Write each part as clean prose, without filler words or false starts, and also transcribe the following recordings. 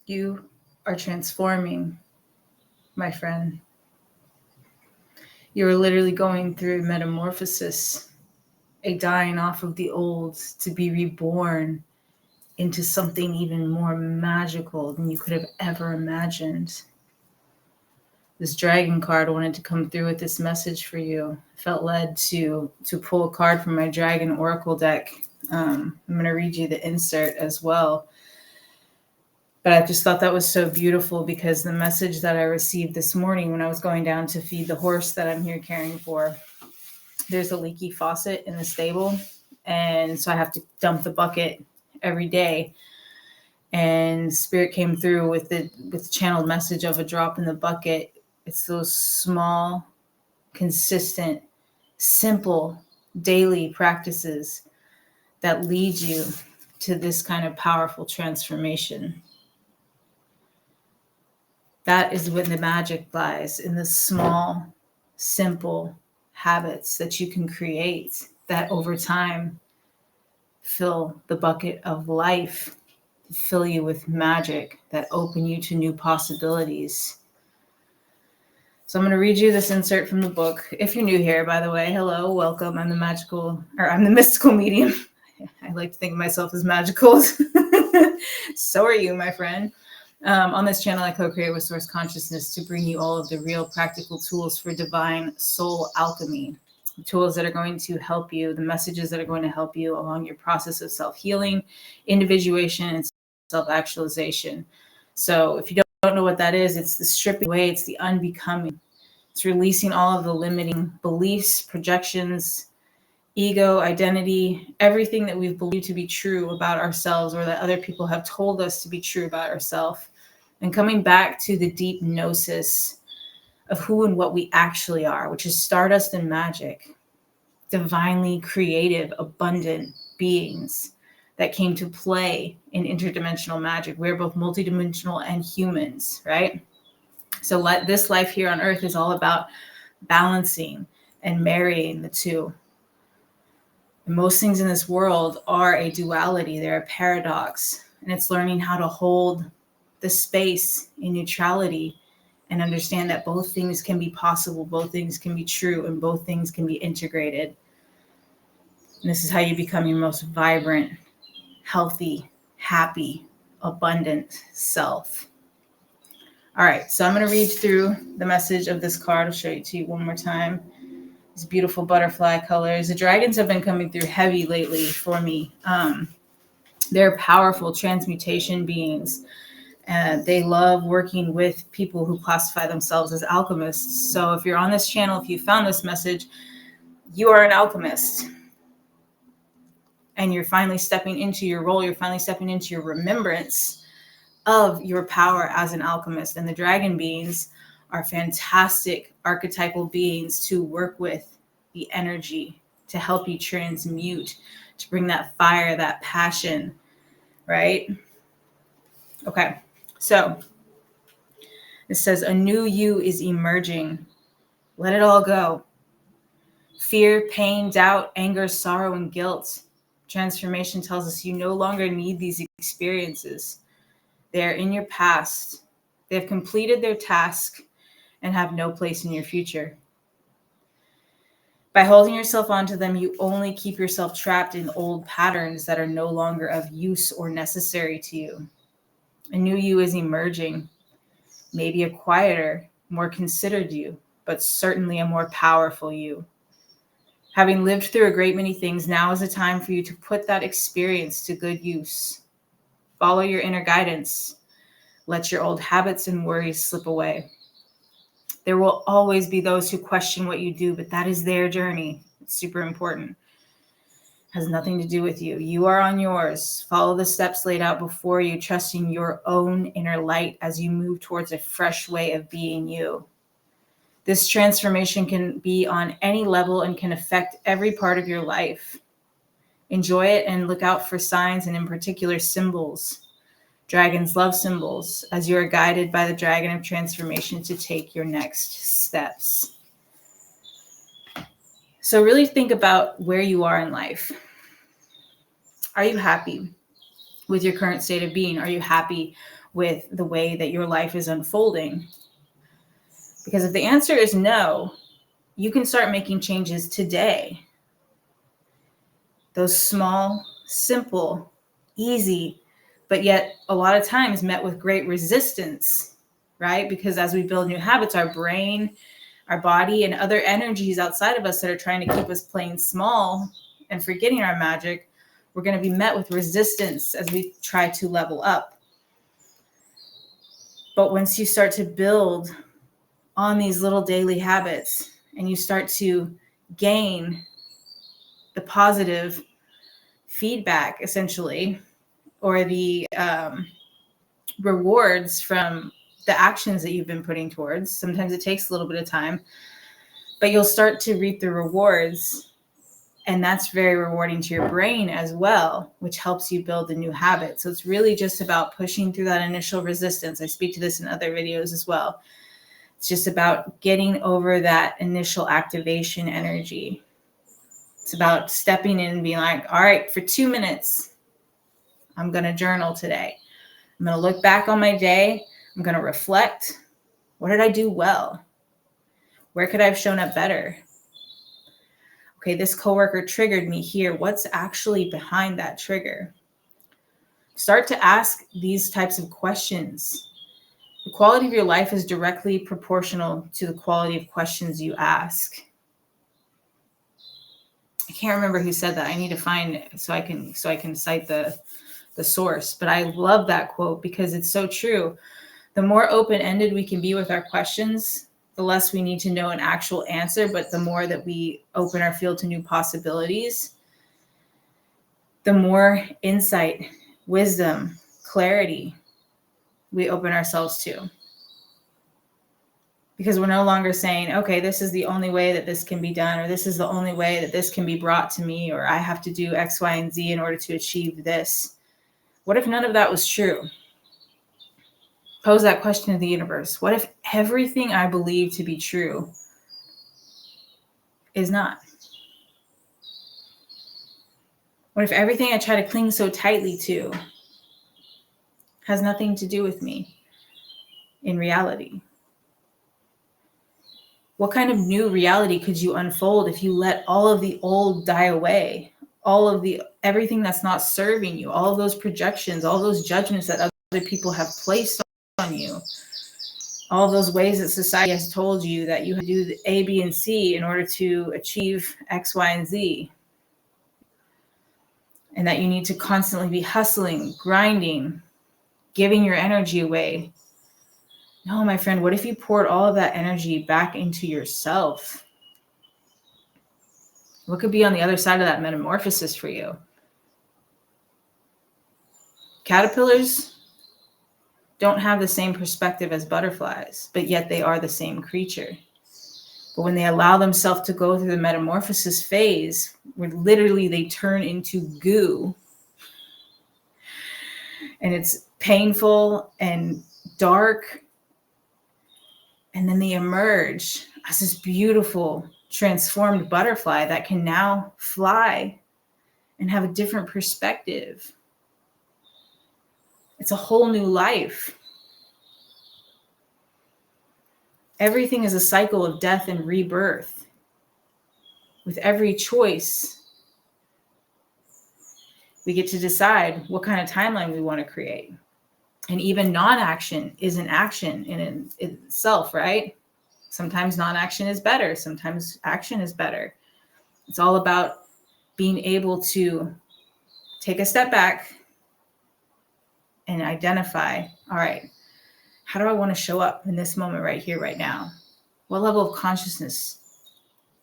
You are transforming, my friend. You're literally going through metamorphosis, a dying off of the old to be reborn into something even more magical than you could have ever imagined. This dragon card wanted to come through with this message for you. I felt led to pull a card from my dragon oracle deck. I'm going to read you the insert as well. But I just thought that was so beautiful because the message that I received this morning when I was going down to feed the horse that I'm here caring for, there's a leaky faucet in the stable. And so I have to dump the bucket every day. And Spirit came through with the channeled message of a drop in the bucket. It's those small, consistent, simple daily practices that lead you to this kind of powerful transformation. That is when the magic lies, in the small, simple habits that you can create that over time fill the bucket of life, fill you with magic, that open you to new possibilities. So I'm going to read you this insert from the book. If you're new here, by the way, hello, welcome. I'm the mystical medium. I like to think of myself as magical. So are you, my friend. On this channel, I co-create with Source Consciousness to bring you all of the real practical tools for divine soul alchemy. Tools that are going to help you, the messages that are going to help you along your process of self-healing, individuation, and self-actualization. So if you don't know what that is, it's the stripping away, it's the unbecoming. It's releasing all of the limiting beliefs, projections, ego, identity, everything that we've believed to be true about ourselves or that other people have told us to be true about ourselves. And coming back to the deep gnosis of who and what we actually are, which is stardust and magic, divinely creative, abundant beings that came to play in interdimensional magic. We're both multidimensional and humans, right? So this life here on Earth is all about balancing and marrying the two. And most things in this world are a duality. They're a paradox. And it's learning how to hold the space in neutrality and understand that both things can be possible, both things can be true, and both things can be integrated. And this is how you become your most vibrant, healthy, happy, abundant self. All right, so I'm going to read through the message of this card. I'll show it to you one more time. These beautiful butterfly colors. The dragons have been coming through heavy lately for me. They're powerful transmutation beings. They love working with people who classify themselves as alchemists. So if you're on this channel, if you found this message, you are an alchemist. And you're finally stepping into your role. You're finally stepping into your remembrance of your power as an alchemist. And the dragon beings are fantastic archetypal beings to work with the energy, to help you transmute, to bring that fire, that passion, right? Okay, so it says, a new you is emerging. Let it all go. Fear, pain, doubt, anger, sorrow, and guilt. Transformation tells us you no longer need these experiences. They are in your past. They have completed their task and have no place in your future. By holding yourself onto them, you only keep yourself trapped in old patterns that are no longer of use or necessary to you. A new you is emerging, maybe a quieter, more considered you, but certainly a more powerful you. Having lived through a great many things, now is a time for you to put that experience to good use. Follow your inner guidance. Let your old habits and worries slip away. There will always be those who question what you do, but that is their journey. It's super important. It has nothing to do with you. You are on yours. Follow the steps laid out before you, trusting your own inner light as you move towards a fresh way of being you. This transformation can be on any level and can affect every part of your life. Enjoy it and look out for signs and in particular symbols. Dragons love symbols as you are guided by the dragon of transformation to take your next steps. So really think about where you are in life. Are you happy? with your current state of being? Are you happy with the way that your life is unfolding? Because if the answer is no, you can start making changes today. Those small, simple, easy, but yet a lot of times met with great resistance, right? Because as we build new habits, our brain, our body, and other energies outside of us that are trying to keep us playing small and forgetting our magic, we're going to be met with resistance as we try to level up. But once you start to build on these little daily habits and you start to gain the positive feedback, essentially, or the rewards from the actions that you've been putting towards, sometimes it takes a little bit of time, but you'll start to reap the rewards. And that's very rewarding to your brain as well, which helps you build a new habit. So it's really just about pushing through that initial resistance. I speak to this in other videos as well. It's just about getting over that initial activation energy. It's about stepping in and being like, all right, for 2 minutes, I'm going to journal today. I'm going to look back on my day. I'm going to reflect. What did I do well? Where could I have shown up better? Okay, this coworker triggered me here. What's actually behind that trigger? Start to ask these types of questions. The quality of your life is directly proportional to the quality of questions you ask. I can't remember who said that. I need to find it so I can cite the source. But I love that quote because it's so true. The more open-ended we can be with our questions, the less we need to know an actual answer, but the more that we open our field to new possibilities, the more insight, wisdom, clarity we open ourselves to. Because we're no longer saying, okay, this is the only way that this can be done, or this is the only way that this can be brought to me, or I have to do X, Y, and Z in order to achieve this. What if none of that was true? Pose that question to the universe. What if everything I believe to be true is not? What if everything I try to cling so tightly to has nothing to do with me in reality? What kind of new reality could you unfold if you let all of the old die away? Everything that's not serving you, all of those projections, all those judgments that other people have placed on you, all those ways that society has told you that you have to do the A, B, and C in order to achieve X, Y, and Z. And that you need to constantly be hustling, grinding, giving your energy away. No, my friend, what if you poured all of that energy back into yourself? What could be on the other side of that metamorphosis for you? Caterpillars don't have the same perspective as butterflies, but yet they are the same creature. But when they allow themselves to go through the metamorphosis phase, where literally they turn into goo, and it's painful and dark, and then they emerge as this beautiful, transformed butterfly that can now fly and have a different perspective. It's a whole new life. Everything is a cycle of death and rebirth. With every choice, we get to decide what kind of timeline we want to create. And even non-action is an action in itself, right? Sometimes non-action is better. Sometimes action is better. It's all about being able to take a step back and identify, all right, how do I want to show up in this moment right here, right now? What level of consciousness,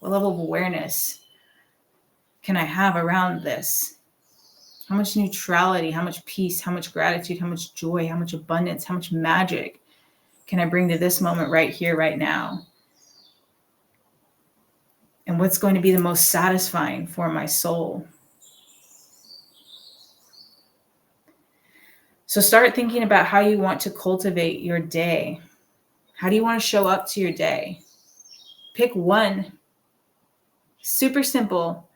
what level of awareness can I have around this? How much neutrality, how much peace, how much gratitude, how much joy, how much abundance, how much magic can I bring to this moment right here, right now? And what's going to be the most satisfying for my soul? So start thinking about how you want to cultivate your day. How do you want to show up to your day? Pick one super simple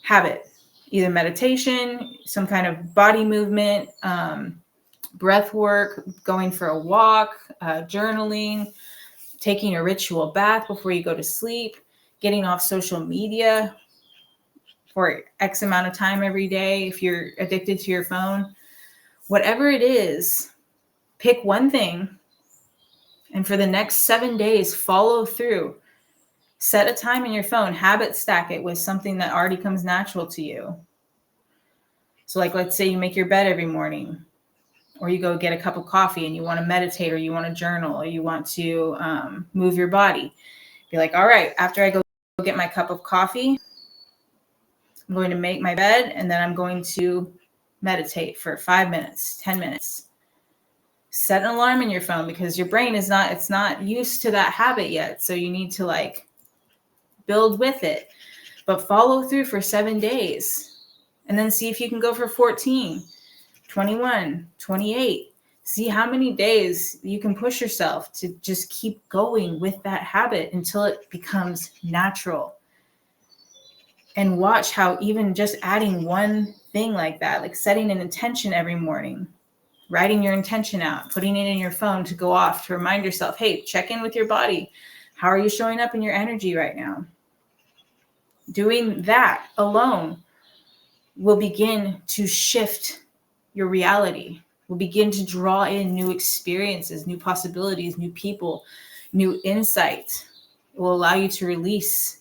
habit either meditation, some kind of body movement, breath work, going for a walk, journaling, taking a ritual bath before you go to sleep, getting off social media for X amount of time every day if you're addicted to your phone. Whatever it is, pick one thing, and for the next 7 days, follow through. Set a time in your phone, habit stack it with something that already comes natural to you. So like, let's say you make your bed every morning, or you go get a cup of coffee and you want to meditate, or you want to journal, or you want to move your body. Be like, all right, after I go get my cup of coffee, I'm going to make my bed, and then I'm going to meditate for 5 minutes, 10 minutes. Set an alarm in your phone, because your brain it's not used to that habit yet. So you need to like build with it, but follow through for 7 days, and then see if you can go for 14, 21, 28. See how many days you can push yourself to just keep going with that habit until it becomes natural. And watch how even just adding one thing like that, like setting an intention every morning, writing your intention out, putting it in your phone to go off to remind yourself, hey, check in with your body. How are you showing up in your energy right now? Doing that alone will begin to shift your reality, will begin to draw in new experiences, new possibilities, new people, new insight. It will allow you to release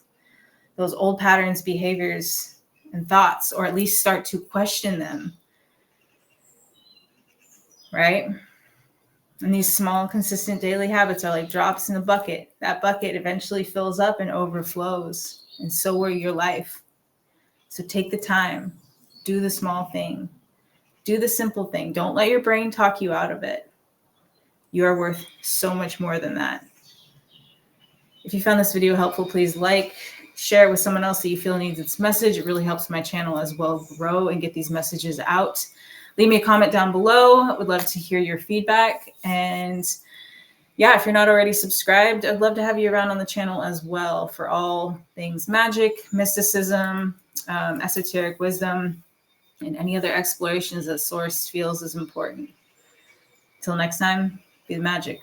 those old patterns, behaviors, and thoughts, or at least start to question them, right? And these small, consistent daily habits are like drops in a bucket. That bucket eventually fills up and overflows, and so will your life. So take the time, do the small thing, do the simple thing. Don't let your brain talk you out of it. You are worth so much more than that. If you found this video helpful, please like, share it with someone else that you feel needs its message. It really helps my channel as well grow and get these messages out. Leave me a comment down below. I would love to hear your feedback. And yeah, if you're not already subscribed, I'd love to have you around on the channel as well for all things magic, mysticism, esoteric wisdom, and any other explorations that Source feels is important. Till next time, be the magic.